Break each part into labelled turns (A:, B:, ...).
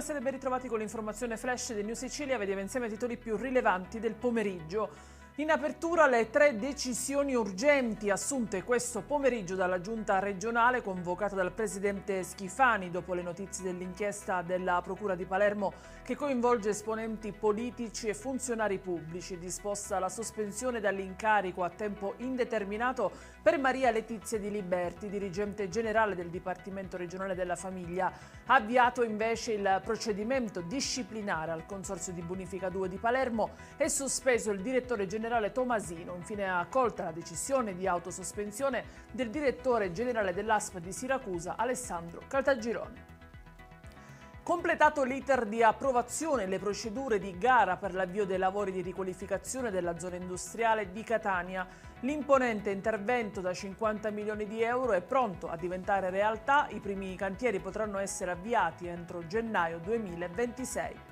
A: Buonasera e ben ritrovati con l'informazione flash di New Sicilia. Vediamo insieme i titoli più rilevanti del pomeriggio. In apertura le 3 decisioni urgenti assunte questo pomeriggio dalla Giunta regionale convocata dal presidente Schifani dopo le notizie dell'inchiesta della Procura di Palermo che coinvolge esponenti politici e funzionari pubblici. Disposta la sospensione dall'incarico a tempo indeterminato per Maria Letizia Di Liberti, dirigente generale del Dipartimento regionale della famiglia. Ha avviato invece il procedimento disciplinare al Consorzio di Bonifica 2 di Palermo e sospeso il direttore generale Tomasino. Infine ha accolta la decisione di autosospensione del direttore generale dell'ASP di Siracusa, Alessandro Caltagirone. Completato l'iter di approvazione e le procedure di gara per l'avvio dei lavori di riqualificazione della zona industriale di Catania, l'imponente intervento da 50 milioni di euro è pronto a diventare realtà. I primi cantieri potranno essere avviati entro gennaio 2026.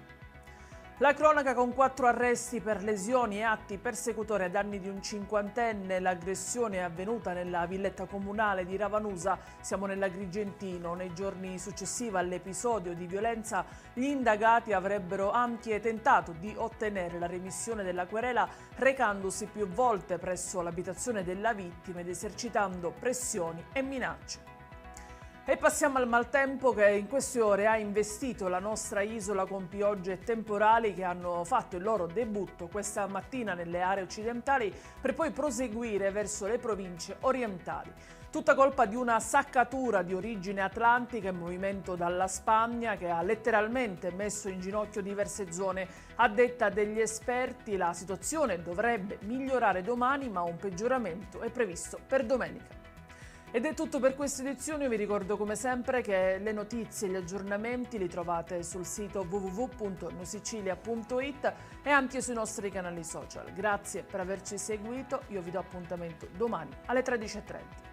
A: La cronaca con 4 arresti per lesioni e atti persecutori ai danni di un cinquantenne. L'aggressione è avvenuta nella villetta comunale di Ravanusa, siamo nell'Agrigentino. Nei giorni successivi all'episodio di violenza gli indagati avrebbero anche tentato di ottenere la remissione della querela recandosi più volte presso l'abitazione della vittima ed esercitando pressioni e minacce. E passiamo al maltempo che in queste ore ha investito la nostra isola con piogge temporali che hanno fatto il loro debutto questa mattina nelle aree occidentali per poi proseguire verso le province orientali. Tutta colpa di una saccatura di origine atlantica in movimento dalla Spagna che ha letteralmente messo in ginocchio diverse zone. A detta degli esperti la situazione dovrebbe migliorare domani, ma un peggioramento è previsto per domenica. Ed è tutto per questa edizione. Vi ricordo come sempre che le notizie e gli aggiornamenti li trovate sul sito www.newsicilia.it e anche sui nostri canali social. Grazie per averci seguito, io vi do appuntamento domani alle 13:30.